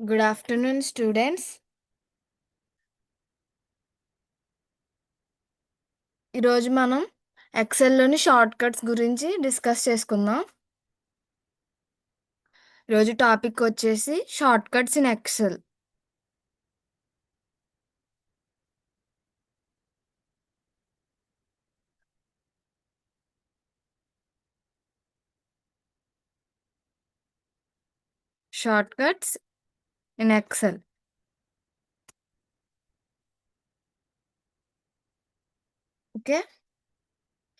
Good afternoon students. ఈరోజు మనం ఎక్సెల్లోని షార్ట్ కట్స్ గురించి డిస్కస్ చేసుకుందాం. ఈరోజు టాపిక్ వచ్చేసి shortcuts in Excel. Shortcuts in Excel. Okay,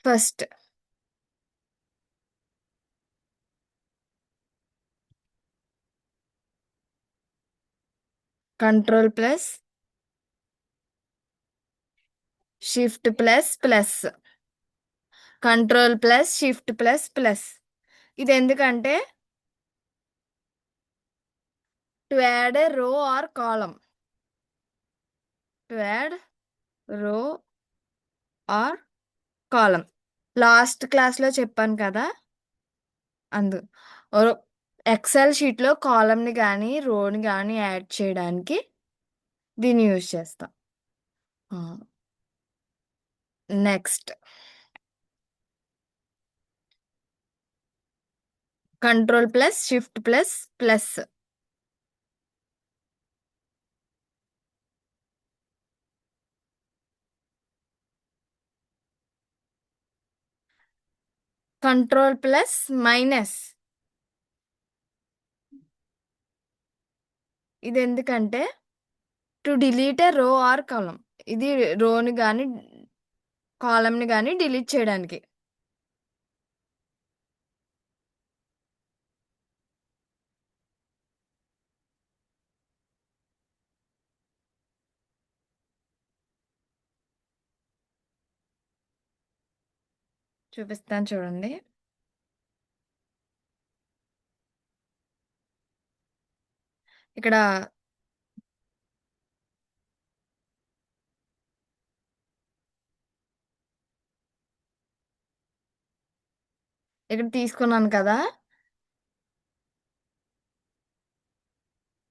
first control plus shift plus plus, control plus shift plus plus. ఇది ఎందుకంటే to add a row or column, to add row or column. Last క్లాస్లో చెప్పాను కదా, అందు XL షీట్లో కాలమ్ని కానీ రోని కానీ add చేయడానికి దీన్ని యూజ్ చేస్తాం. Next control plus shift plus plus. Control plus minus. ఇది ఎందుకంటే to delete A row or column. ఇది రోని కానీ కాలమ్ని కానీ డిలీట్ చేయడానికి. చూపిస్తాను చూడండి. ఇక్కడ ఇక్కడ తీసుకున్నాను కదా,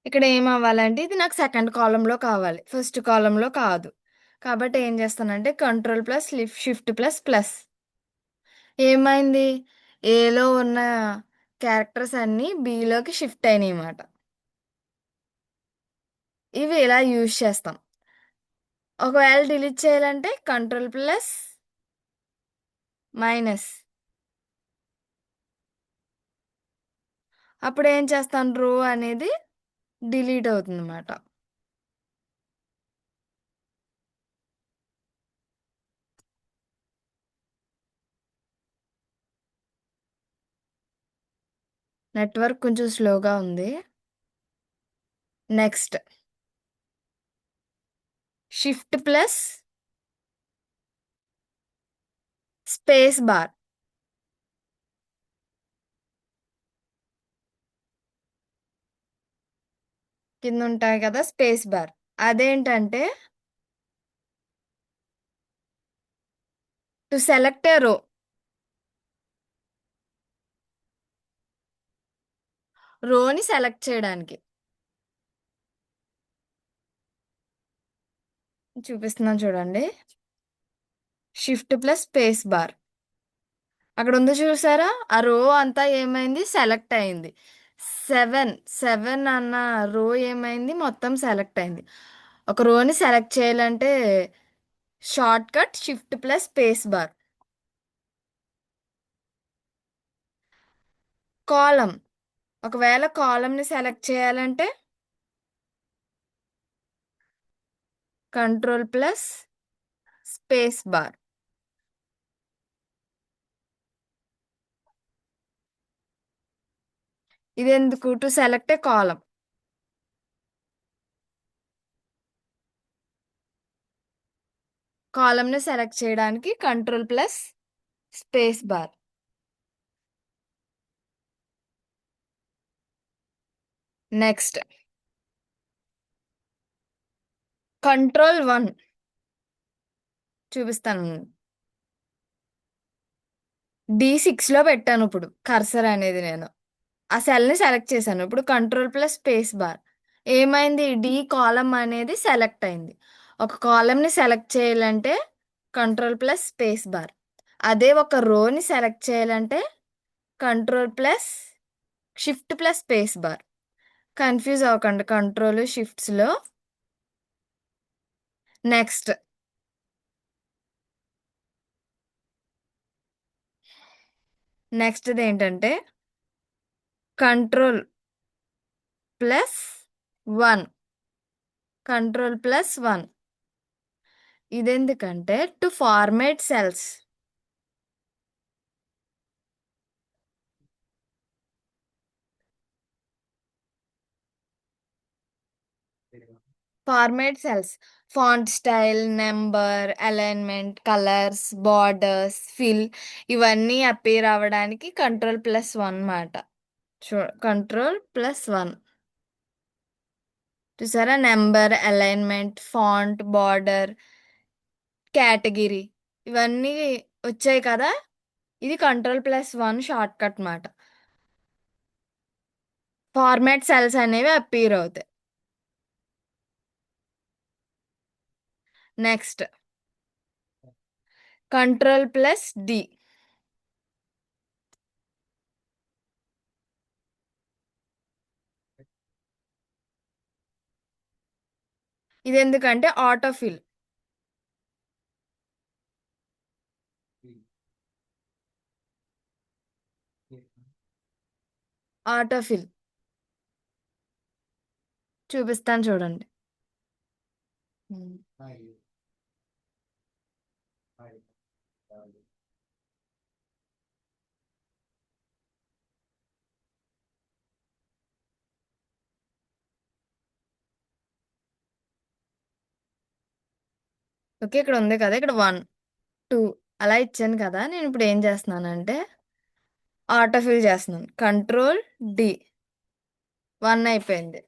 ఇక్కడ ఏం అవ్వాలంటే ఇది నాకు సెకండ్ కాలంలో కావాలి, ఫస్ట్ కాలంలో కాదు. కాబట్టి ఏం చేస్తానంటే control plus shift plus plus. ఏమైంది, ఏలో ఉన్న క్యారెక్టర్స్ అన్నీ బిలోకి షిఫ్ట్ అయినాయి అన్నమాట. ఇవి ఇలా యూజ్ చేస్తాం. ఒకవేళ డిలీట్ చేయాలంటే కంట్రోల్ ప్లస్ మైనస్. అప్పుడు ఏం చేస్తాను, రో అనేది డిలీట్ అవుతుంది అన్నమాట. నెట్వర్క్ కొంచెం స్లోగా ఉంది. Next shift plus space bar. కింద ఉంటాయి కదా స్పేస్ బార్. అదేంటంటే టు సెలెక్ట్ ఏ రో, రోని సెలెక్ట్ చేయడానికి. చూపిస్తున్నాను చూడండి. షిఫ్ట్ ప్లస్ స్పేస్ బార్ అక్కడ ఉంది చూసారా, ఆ రో అంతా ఏమైంది, సెలెక్ట్ అయింది. సెవెన్ సెవెన్ అన్న రో ఏమైంది, మొత్తం సెలెక్ట్ అయింది. ఒక రోని సెలెక్ట్ చేయాలంటే shortcut shift plus space bar. Column, ఒకవేళ కాలంని సెలెక్ట్ చేయాలంటే కంట్రోల్ ప్లస్ స్పేస్ బార్. ఇది ఎందుకు, టు సెలెక్ట్ ఏ కాలం. కాలంని సెలెక్ట్ చేయడానికి control plus space bar. Next control 1 చూపిస్తాను. D6లో పెట్టాను ఇప్పుడు కర్సర్ అనేది. నేను ఆ సెల్ని సెలెక్ట్ చేశాను. ఇప్పుడు కంట్రోల్ ప్లస్ స్పేస్ బార్. ఏమైంది? డి కాలం అనేది సెలెక్ట్ అయింది. ఒక కాలంని సెలెక్ట్ చేయాలంటే కంట్రోల్ ప్లస్ స్పేస్ బార్. అదే ఒక రోని సెలెక్ట్ చేయాలంటే control plus shift plus space bar. Confuse అవ్వకండి కంట్రోల్ షిఫ్ట్స్లో. నెక్స్ట్ నెక్స్ట్ది ఏంటంటే కంట్రోల్ ప్లస్ 1. కంట్రోల్ ప్లస్ 1 ఇదెందుకంటే to format cells. Format cells, font style, number, alignment, colours, borders, fill ఇవన్నీ అపీర్ అవ్వడానికి కంట్రోల్ ప్లస్ 1 మాట. కంట్రోల్ ప్లస్ 1 చూసారా? Number, alignment, font, border, category ఇవన్నీ వచ్చాయి కదా. ఇది కంట్రోల్ ప్లస్ 1 షార్ట్ కట్ మాట. ఫార్మాట్ సెల్స్ అనేవి అపీర్ అవుతాయి. Next control plus D. ఇది ఎందుకంటే ఆటోఫిల్. ఆటోఫిల్ చూపిస్తాను చూడండి. ఓకే, ఇక్కడ ఉంది కదా, ఇక్కడ 1 2 అలా ఇచ్చాను కదా. నేను ఇప్పుడు ఏం చేస్తున్నానంటే ఆటోఫిల్ చేస్తున్నాను. కంట్రోల్ డి 1 అయిపోయింది.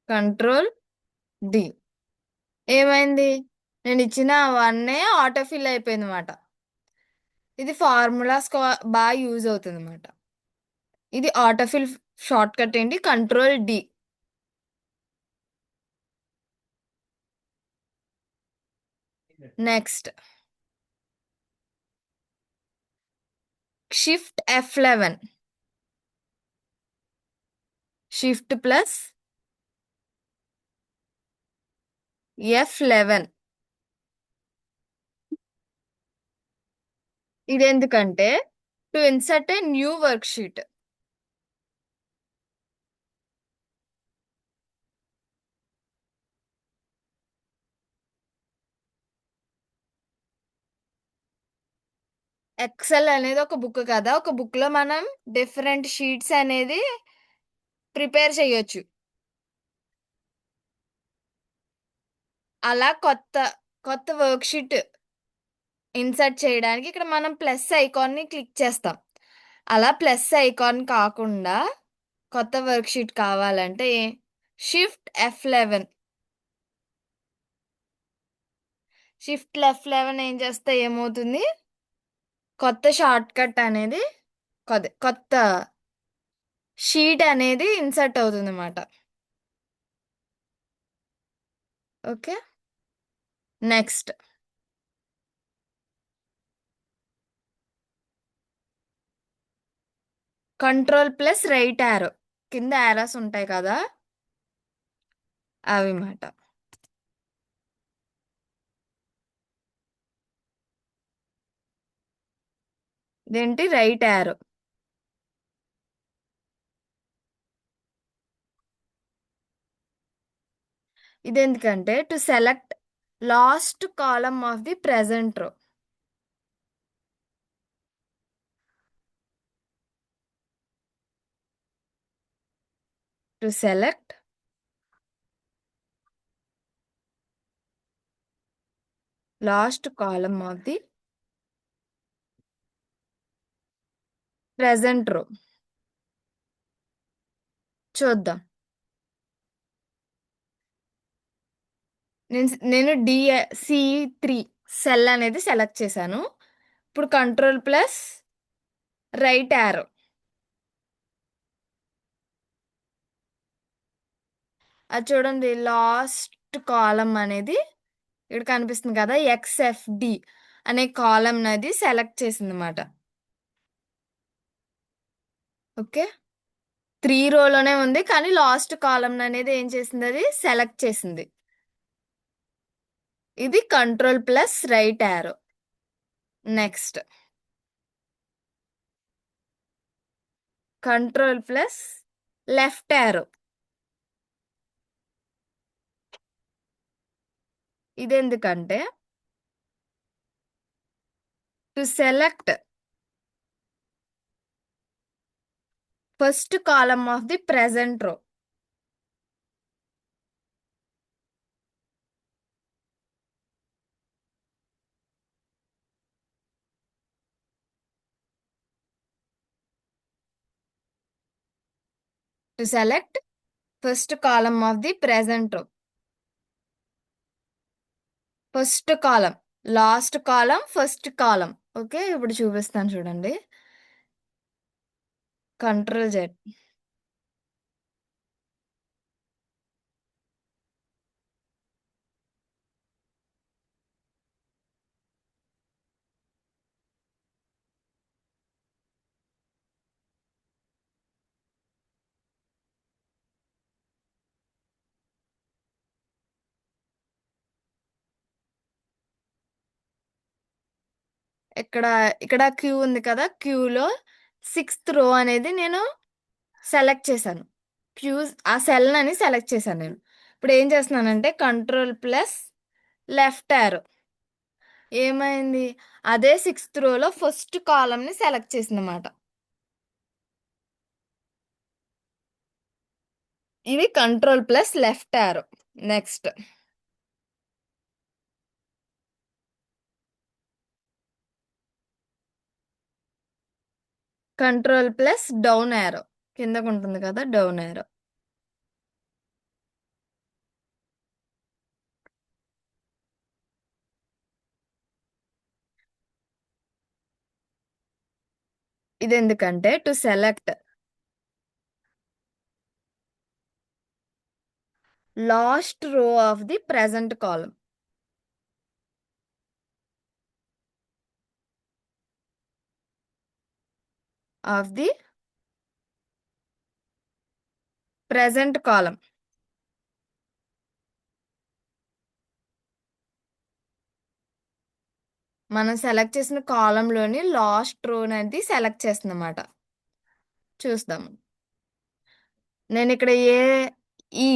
కంట్రోల్ డి ఏమైంది? నేను ఇచ్చిన 1 ఆటోఫిల్ అయిపోయింది అనమాట. ఇది ఫార్ములాస్ బాగా యూజ్ అవుతుంది అనమాట. ఇది ఆటోఫిల్ షార్ట్ కట్ ఏంటి? Control D. Next shift F11. Shift plus F11. ఇది ఎందుకంటే to insert a new worksheet. Excel అనేది ఒక బుక్ కదా. ఒక బుక్ లో మనం డిఫరెంట్ షీట్స్ అనేది ప్రిపేర్ చేయొచ్చు. అలా కొత్త కొత్త వర్క్ షీట్ ఇన్సర్ట్ చేయడానికి ఇక్కడ మనం ప్లస్ ఐకాన్ ని క్లిక్ చేస్తాం. అలా ప్లస్ ఐకాన్ కాకుండా కొత్త వర్క్ షీట్ కావాలంటే షిఫ్ట్ F11. షిఫ్ట్ F11 ఏం చేస్తే ఏమవుతుంది? కొత్త షార్ట్ కట్ అనేది కొత్త షీట్ అనేది ఇన్సర్ట్ అవుతుంది అన్నమాట. Okay, next control plus right arrow. కింద యారోస్ ఉంటాయి కదా, అవి మాట. ఇదేంటి? Right arrow. ఇది ఎందుకంటే to select last column of the present row. To select last column of the present row. చూద్దాం. నేను C3 సెల్ అనేది సెలెక్ట్ చేశాను. ఇప్పుడు కంట్రోల్ ప్లస్ రైట్ యారో. అది చూడండి, లాస్ట్ కాలం అనేది ఇక్కడ కనిపిస్తుంది కదా, ఎక్స్ఎఫ్డి అనే కాలం అనేది సెలెక్ట్ చేసింది అనమాట. ఓకే, 3 రోలోనే ఉంది కానీ లాస్ట్ కాలం అనేది ఏం చేసింది, అది సెలెక్ట్ చేసింది. ఇది control plus right arrow. Next control plus left arrow. ఇది ఎందుకంటే to select first column of the present row. To select first column of the present row. First column, last column, first column. Okay, ఇప్పుడు చూపిస్తాను చూడండి. Control Z. ఇక్కడ ఇక్కడ queue ఉంది కదా, క్యూలో 6th రో అనేది నేను సెలెక్ట్ చేశాను. క్యూ, ఆ సెల్ అని సెలెక్ట్ చేశాను నేను. ఇప్పుడు ఏం చేస్తున్నానంటే కంట్రోల్ ప్లస్ లెఫ్ట్ యారో. ఏమైంది, అదే 6th రోలో ఫస్ట్ కాలమ్ని సెలెక్ట్ చేసిందన్నమాట. ఇది control plus left arrow. Next control plus down arrow. కిందకు ఉంటుంది కదా, డౌన్ యారో. ఇది ఎందుకంటే టు సెలెక్ట్ లాస్ట్ రో of the present column. Of the present column. మనం సెలెక్ట్ చేసిన కాలంలోని లాస్ట్ రో అనేది సెలెక్ట్ చేస్తుందన్నమాట. చూస్తాము. నేను ఇక్కడ ఈ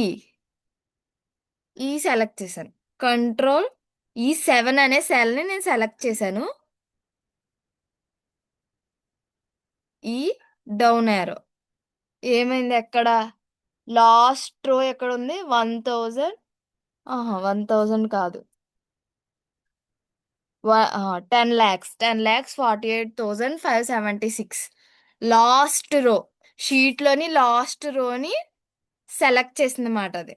ఈ సెలెక్ట్ చేశాను. కంట్రోల్ ఈ 7 అనే సెల్ని నేను సెలెక్ట్ చేశాను. ఈ డౌన్ యారో. ఏమైంది, ఎక్కడ లాస్ట్ రో ఎక్కడ ఉంది, 1000. 1000 కాదు, 10 lakhs, 10,48,576. లాస్ట్ రో, షీట్లోని లాస్ట్ రోని సెలెక్ట్ చేసింది మాట అది.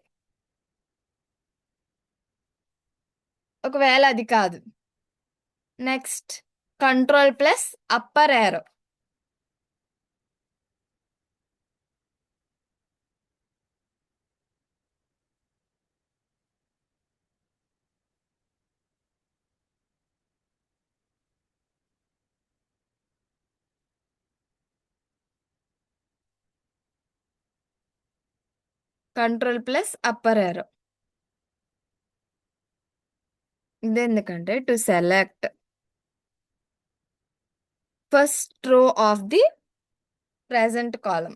ఒకవేళ అది కాదు, next control plus upper arrow. Control plus upper arrow. ఇది ఎందుకంటే to select first row of the present column.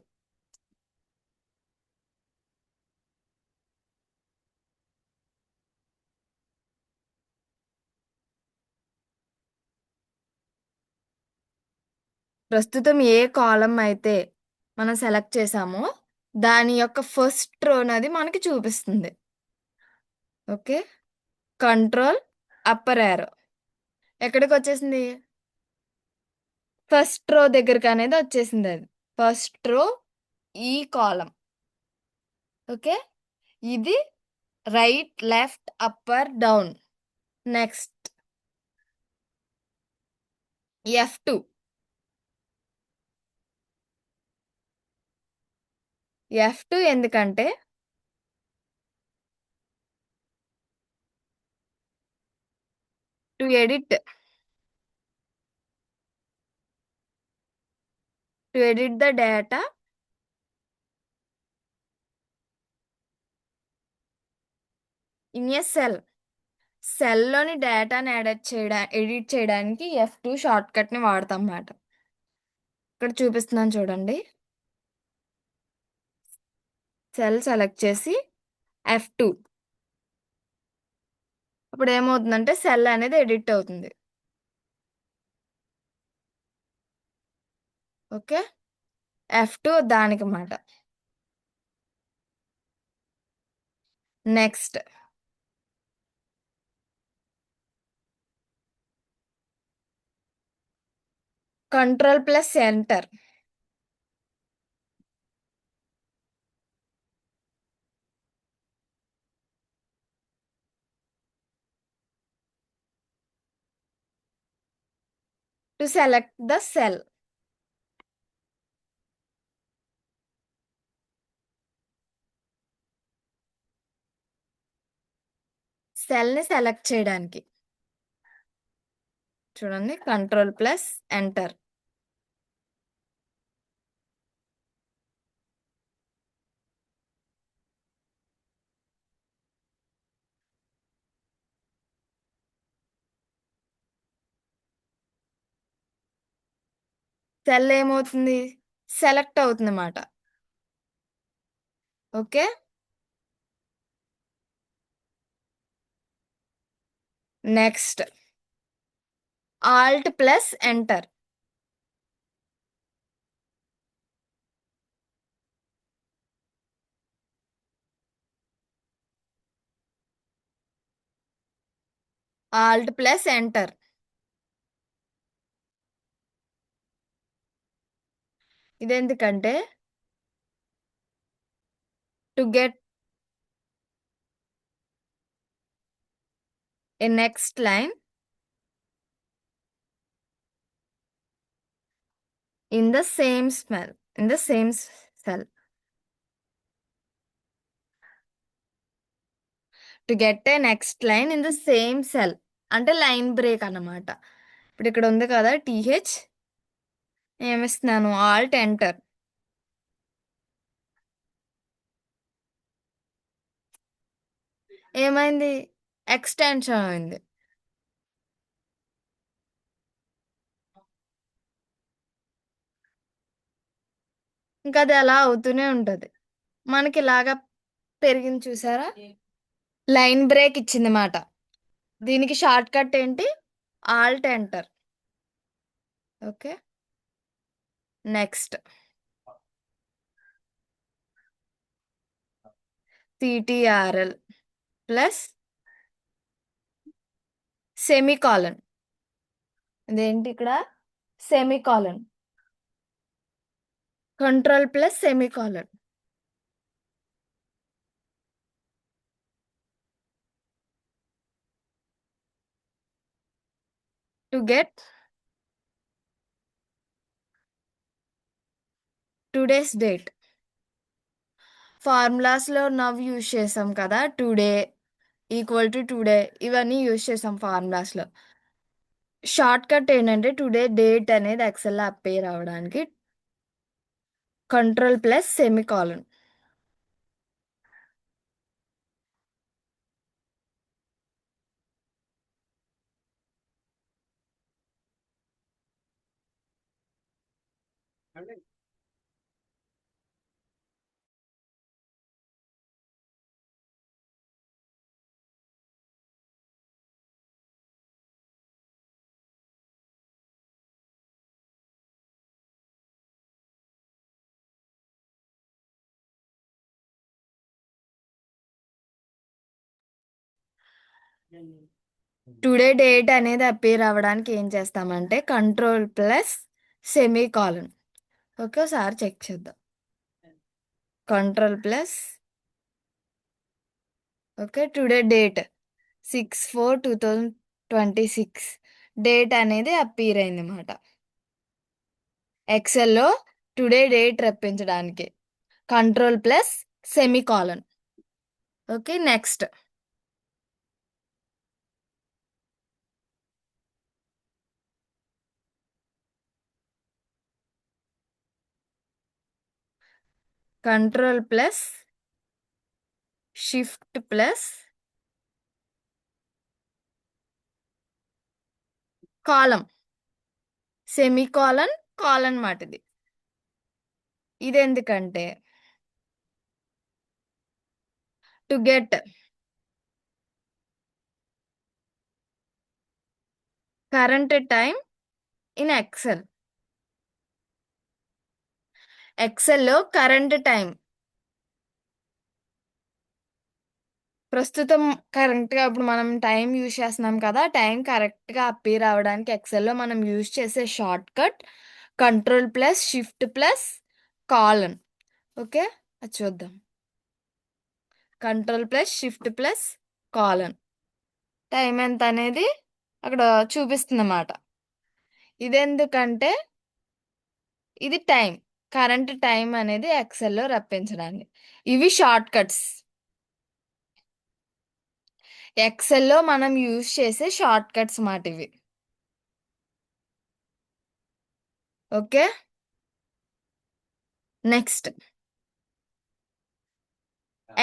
ప్రస్తుతం ఏ కాలం అయితే మనం సెలెక్ట్ చేసామో దాని యొక్క ఫస్ట్ రో అనేది మనకి చూపిస్తుంది. Okay, control upper arrow. ఎక్కడికి వచ్చేసింది, ఫస్ట్ రో దగ్గరికి అనేది వచ్చేసింది. అది ఫస్ట్ రో, ఈ కాలం. ఓకే, ఇది right, left, upper, down. Next F2. F2 ఎందుకంటే to edit the data in a సెల్లోని డేటాని ఎడిట్ చేయడానికి F2 షార్ట్ కట్ని వాడతాం అన్నమాట. ఇక్కడ చూపిస్తున్నాను చూడండి. సెల్ సెలెక్ట్ చేసి F2. అప్పుడు ఏమవుతుందంటే సెల్ అనేది ఎడిట్ అవుతుంది. ఓకే, F2 దానికి మాట. Next Ctrl+Enter. To select the cell. సెల్ని సెలెక్ట్ చేయడానికి చూడండి, Ctrl+Enter. సెల్ ఏమవుతుంది, సెలెక్ట్ అవుతుంది అన్నమాట. Okay, next Alt+Enter. Alt+Enter. ఇదెందుకంటే to get a next line in the same cell. To get a next line in the same cell అంటే line break అన్నమాట. ఇప్పుడు ఇక్కడ ఉంది కదా TH, ఏమిస్తున్నాను Alt+Enter. ఏమైంది, ఎక్స్టెన్షన్ అయింది. ఇంకా అది అలా అవుతూనే ఉంటుంది. మనకి ఇలాగా పెరిగింది చూసారా, లైన్ బ్రేక్ ఇచ్చింది మాట. దీనికి షార్ట్ కట్ ఏంటి, Alt+Enter. Okay, next control semicolon. ఇదేంటి ఇక్కడ semicolon. Control semicolon. To get today's date. ఫార్ములాస్లో నవ్ యూజ్ చేసాం కదా, టుడే ఈక్వల్ టు టుడే, ఇవన్నీ యూజ్ చేసాం ఫార్ములాస్లో. షార్ట్ కట్ ఏంటంటే టుడే డేట్ అనేది ఎక్సెల్లో అప్పేర్ అవ్వడానికి Ctrl+సెమికాలన్. టుడే డేట్ అనేది అప్పేర్ అవ్వడానికి ఏం చేస్తామంటే Ctrl+సెమికాలన్. ఓకే, ఒకసారి చెక్ చేద్దాం. Ctrl+, okay, today date 6/4/2026 date అనేది అప్పీర్ అయింది అన్నమాట ఎక్సెల్లో. టుడే డేట్ రప్పించడానికి control semicolon. Okay, next control plus shift plus column semicolon colon మాట ఇది. ఇది ఎందుకంటే to get current time in Excel. ఎక్సెల్లో కరెంట్ టైం ప్రస్తుతం కరెక్ట్గా ఇప్పుడు మనం టైం యూజ్ చేస్తున్నాం కదా, టైం కరెక్ట్గా అప్పీర్ అవ్వడానికి ఎక్సెల్లో మనం యూజ్ చేసే short cut control plus shift plus colon. Okay, అది చూద్దాం. Control plus shift plus colon time ఎంత అనేది అక్కడ చూపిస్తుందన్నమాట. ఇదెందుకంటే ఇది టైం, కరెంట్ టైం అనేది ఎక్సెల్లో రప్పించడానికి. ఇవి షార్ట్ కట్స్, ఎక్సెల్లో మనం యూజ్ చేసే షార్ట్ కట్స్ మాట ఇవి. ఓకే, నెక్స్ట్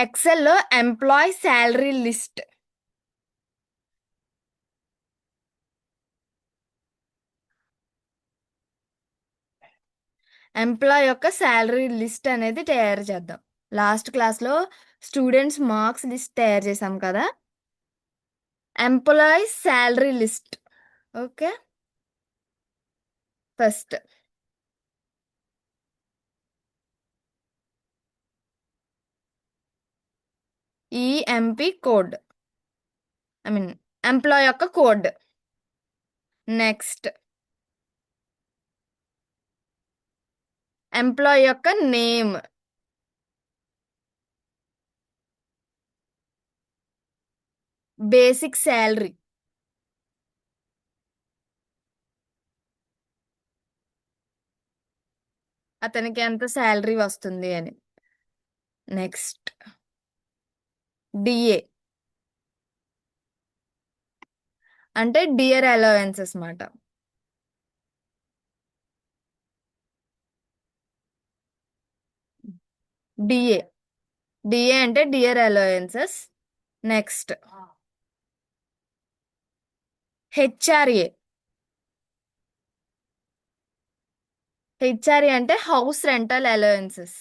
ఎక్సెల్లో ఎంప్లాయ్ శాలరీ లిస్ట్. ఎంప్లాయ్ యొక్క శాలరీ లిస్ట్ అనేది తయారు చేద్దాం. లాస్ట్ క్లాస్లో స్టూడెంట్స్ మార్క్స్ లిస్ట్ తయారు చేసాం కదా, employee salary list. Okay, first EMP code, I mean employee యొక్క కోడ్. నెక్స్ట్ ఎంప్లాయ్ యొక్క నేమ్, బేసిక్ శాలరీ, అతనికి ఎంత శాలరీ వస్తుంది అని. నెక్స్ట్ డిఏ అంటే డియర్ అలవెన్సెస్ మాట. డిఏ డిఏ అంటే dear allowances. Next HRA, HRA అంటే హౌస్ రెంటల్ అలవెన్సెస్.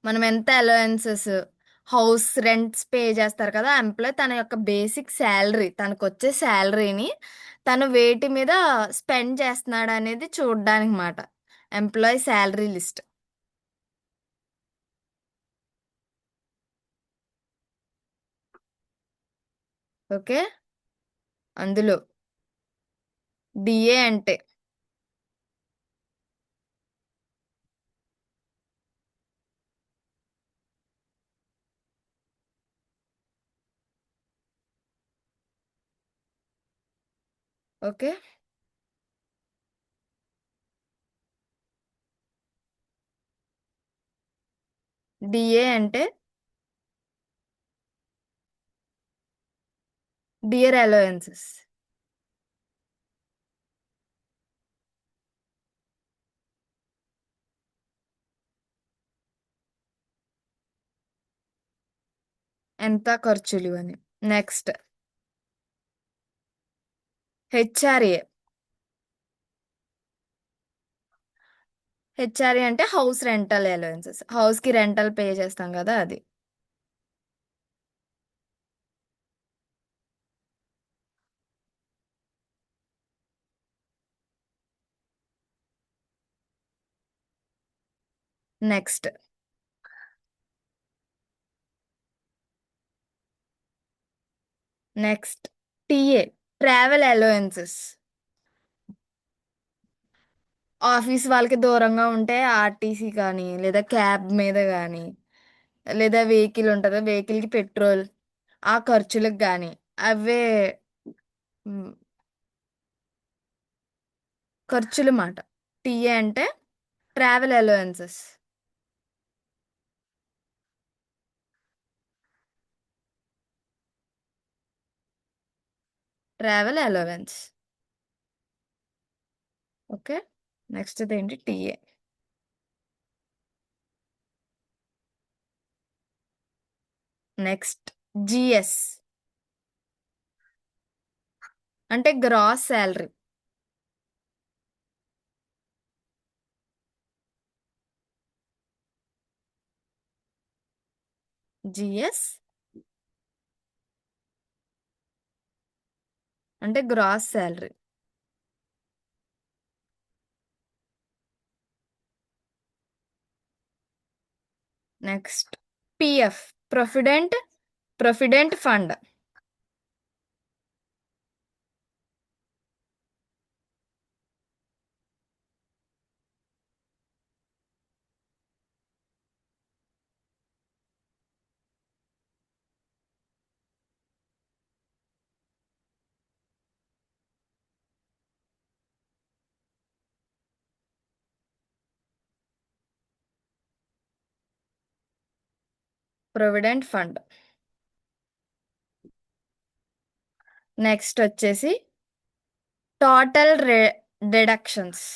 మనం ఎంత అలవెన్సెస్ హౌస్ రెంట్స్ పే చేస్తారు కదా ఎంప్లాయ్, తన యొక్క బేసిక్ శాలరీ, తనకు వచ్చే శాలరీని తను వేటి మీద స్పెండ్ చేస్తున్నాడు అనేది చూడడానికి మాట ఎంప్లాయ్ శాలరీ లిస్ట్. ఓకే, అందులో డిఏ అంటే ఓకే, డిఏ అంటే డియర్ అలవెన్సెస్. ఎంత ఖర్చులు అని. నెక్స్ట్ హెచ్ఆర్ఏ, హెచ్ఆర్ఏ అంటే హౌస్ రెంటల్ అలవెన్సెస్, హౌస్ కి రెంటల్ పే చేస్తాం కదా అది. Next next TA travel allowances. Office వాళ్ళకి దూరంగా ఉంటే ఆర్టీసీ కానీ లేదా క్యాబ్ మీద కానీ లేదా వెహికల్ ఉంటుంది, వెహికల్కి పెట్రోల్, ఆ ఖర్చులకు కానీ అవే మ్, ఖర్చులు మాట. టిఏ అంటే travel allowances. Travel allowance. Okay, next ఏంటి టిఏ. నెక్స్ట్ జిఎస్ అంటే గ్రాస్ శాలరీ. జిఎస్ అంటే gross salary. Next PF provident provident fund. Provident fund. Next వచ్చేసి టోటల్ డిడక్షన్స్.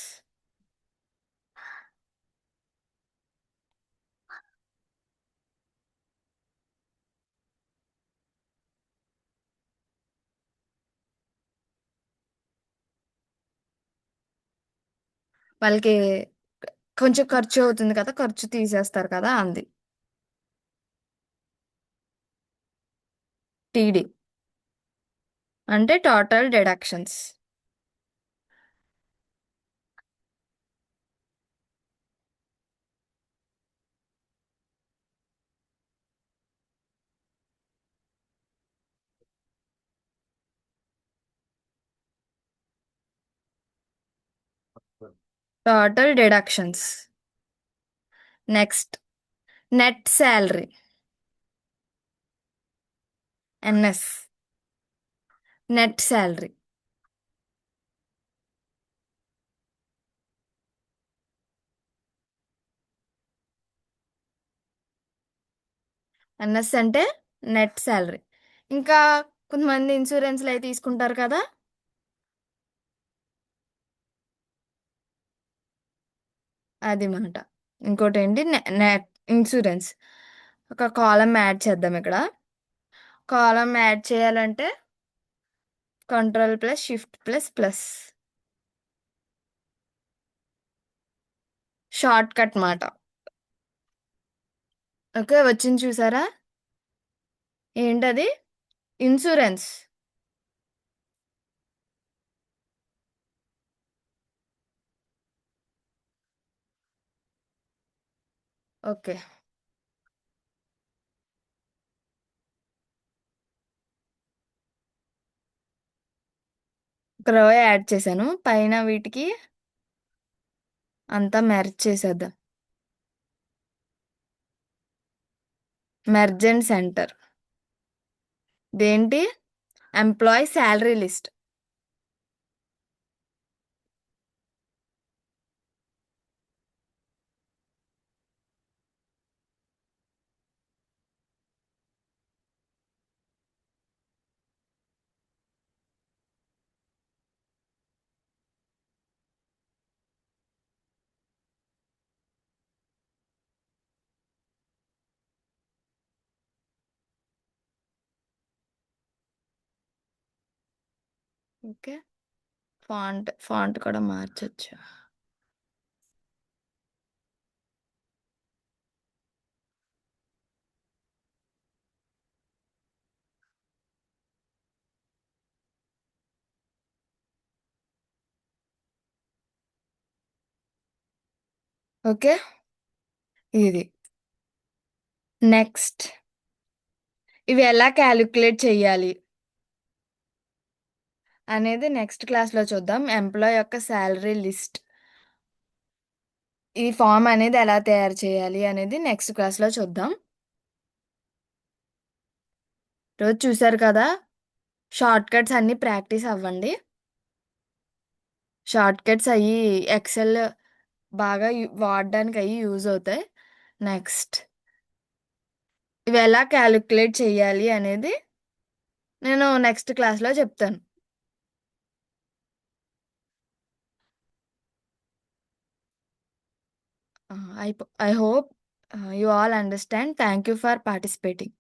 వాళ్ళకి కొంచెం ఖర్చు అవుతుంది కదా, ఖర్చు తీసేస్తారు కదా అంది. టీడీ అంటే total deductions. Total deductions. Next net salary. NS net salary. NS అంటే నెట్ శాలరీ. ఇంకా కొంతమంది ఇన్సూరెన్స్లు అవి తీసుకుంటారు కదా, అది మాట. ఇంకోటి ఏంటి, నెట్ ఇన్సూరెన్స్. ఒక కాలం యాడ్ చేద్దాం ఇక్కడ. కాలం యాడ్ చేయాలంటే control plus shift plus plus. Short cut మాట. ఓకే, వచ్చింది చూసారా? ఏంటది? ఇన్సూరెన్స్. ఓకే, ఒక రో యాడ్ చేశాను పైన వీటికి, అంతా మెర్జ్ చేసేద్దాం. Merge and centre. దేంటి? Employee salary list. Okay, font font కూడా మార్చొచ్చు. ఓకే, ఇది. నెక్స్ట్ ఇవి ఎలా క్యాలిక్యులేట్ చేయాలి అనేది నెక్స్ట్ క్లాస్లో చూద్దాం. ఎంప్లాయ్ యొక్క శాలరీ లిస్ట్, ఈ ఫామ్ అనేది ఎలా తయారు చేయాలి అనేది నెక్స్ట్ క్లాస్లో చూద్దాం. రోజు చూసారు కదా, షార్ట్ కట్స్ అన్నీ ప్రాక్టీస్ అవ్వండి. షార్ట్ కట్స్ అయ్యి ఎక్సెల్ బాగా వాడడానికి అయ్యి యూజ్ అవుతాయి. నెక్స్ట్ ఇవి ఎలా క్యాలిక్యులేట్ చేయాలి అనేది నేను నెక్స్ట్ క్లాస్లో చెప్తాను. I hope you all understand. Thank you for participating.